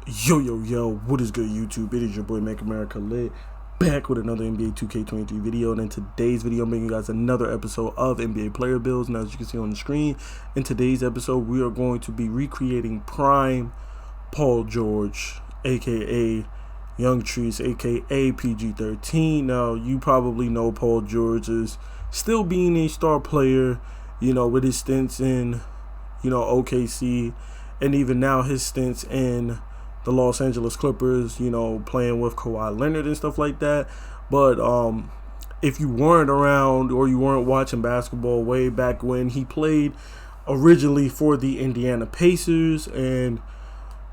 Yo, what is good, YouTube? It is your boy Make America Lit, back with another NBA 2K23 video. And in today's video, I'm bringing you guys another episode of NBA player builds. Now, as you can see on the screen, in today's episode, we are going to be recreating prime Paul George, aka Young Trees, aka PG-13. Now, you probably know Paul George is still being a star player, with his stints in, OKC, and even now his stints in the Los Angeles Clippers, playing with Kawhi Leonard and stuff like that. But if you weren't around or you weren't watching basketball way back when, he played originally for the Indiana Pacers, and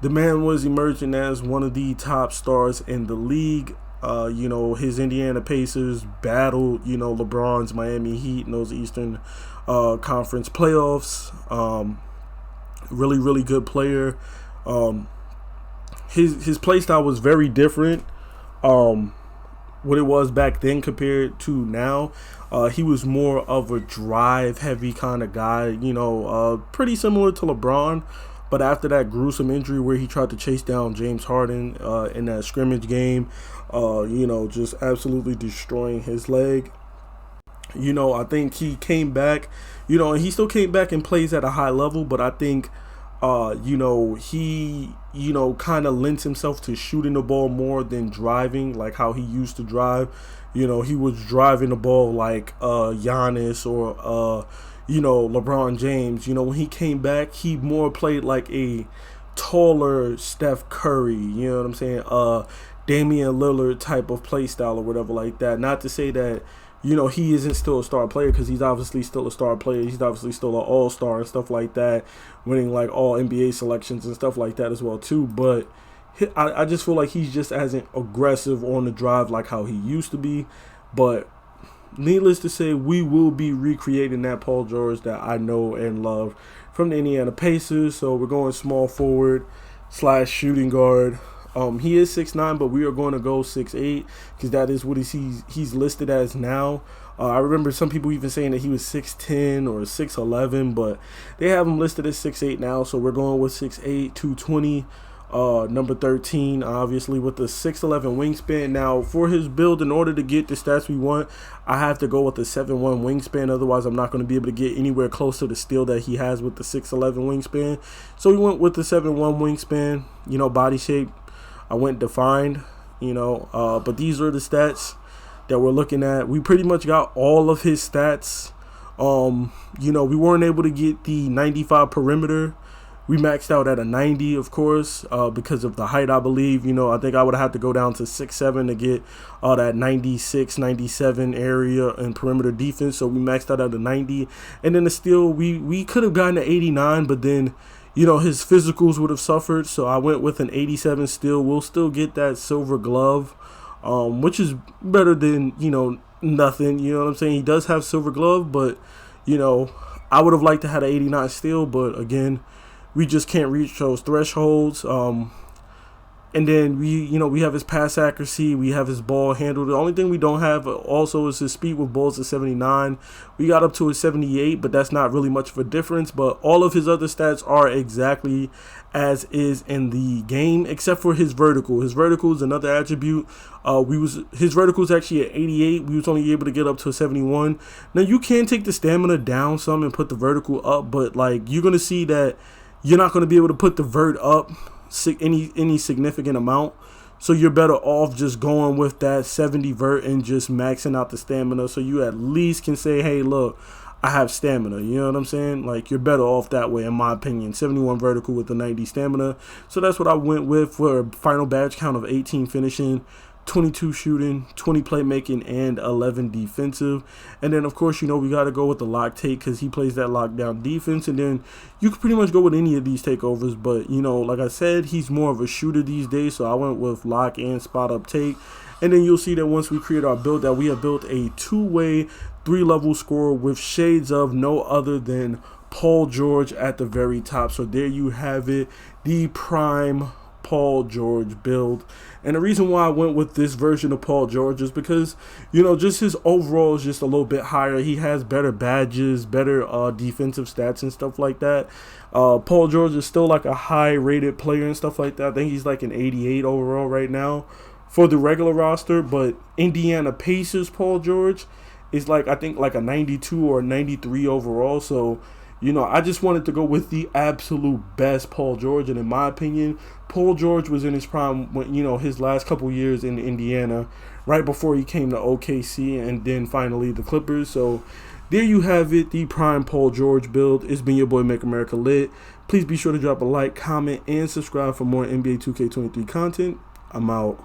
the man was emerging as one of the top stars in the league. His Indiana Pacers battled, LeBron's Miami Heat in those Eastern Conference playoffs. Really good player. His play style was very different, what it was back then compared to now. He was more of a drive heavy kind of guy, pretty similar to LeBron. But after that gruesome injury where he tried to chase down James Harden in that scrimmage game, just absolutely destroying his leg. I think he came back, and he still came back and plays at a high level, but I think he, kind of lends himself to shooting the ball more than driving, like how he used to drive. He was driving the ball like Giannis or, LeBron James. When he came back, he more played like a taller Steph Curry, you know what I'm saying? Damian Lillard type of play style or whatever like that. Not to say that, he isn't still a star player, because he's obviously still a star player. He's obviously still an all-star and stuff like that, winning like all NBA selections and stuff like that as well too. But I just feel like he's just as aggressive on the drive like how he used to be. But needless to say, we will be recreating that Paul George that I know and love from the Indiana Pacers. So we're going small forward / shooting guard. He is 6'9", but we are going to go 6'8", because that is what he's listed as now. I remember some people even saying that he was 6'10" or 6'11", but they have him listed as 6'8" now. So we're going with 6'8", 220, number 13, obviously with the 6'11" wingspan. Now, for his build, in order to get the stats we want, I have to go with the 7'1" wingspan. Otherwise, I'm not going to be able to get anywhere close to the steal that he has with the 6'11" wingspan. So we went with the 7'1" wingspan. Body shape, I went defined, but these are the stats that we're looking at. We pretty much got all of his stats. We weren't able to get the 95 perimeter. We maxed out at a 90, of course, because of the height, I believe. I think I would have to go down to 6'7" to get that 96, 97 area and perimeter defense. So we maxed out at a 90. And then the steal, we could have gotten to 89, but then his physicals would have suffered, so I went with an 87 steal. We'll still get that silver glove, which is better than, nothing. You know what I'm saying? He does have silver glove, but, I would have liked to have an 89 steal, but again, we just can't reach those thresholds. And then we have his pass accuracy, we have his ball handle. The only thing we don't have also is his speed with balls at 79. We got up to a 78, but that's not really much of a difference. But all of his other stats are exactly as is in the game, except for his vertical. His vertical is another attribute. His vertical is actually at 88. We was only able to get up to a 71. Now you can take the stamina down some and put the vertical up, but like you're gonna see that you're not gonna be able to put the vert up any significant amount, so you're better off just going with that 70 vert and just maxing out the stamina, so you at least can say, hey, look, I have stamina. You know what I'm saying? Like, you're better off that way, in my opinion. 71 vertical with the 90 stamina. So that's what I went with for a final badge count of 18 finishing, 22 shooting, 20 playmaking, and 11 defensive. And then, of course, we got to go with the lock take, because he plays that lockdown defense. And then you can pretty much go with any of these takeovers. But, like I said, he's more of a shooter these days. So I went with lock and spot up take. And then you'll see that once we create our build, that we have built a two-way, three-level scorer with shades of no other than Paul George at the very top. So there you have it, the prime Paul George build. And the reason why I went with this version of Paul George is because, you know, just his overall is just a little bit higher. He has better badges, better defensive stats and stuff like that. Paul George is still like a high rated player and stuff like that. I think he's like an 88 overall right now for the regular roster. But Indiana Pacers Paul George is like, I think like a 92 or a 93 overall. So, you know, I just wanted to go with the absolute best Paul George. And in my opinion, Paul George was in his prime when, you know, his last couple years in Indiana, right before he came to OKC and then finally the Clippers. So there you have it, the prime Paul George build. It's been your boy Make America Lit. Please be sure to drop a like, comment, and subscribe for more NBA 2K23 content. I'm out.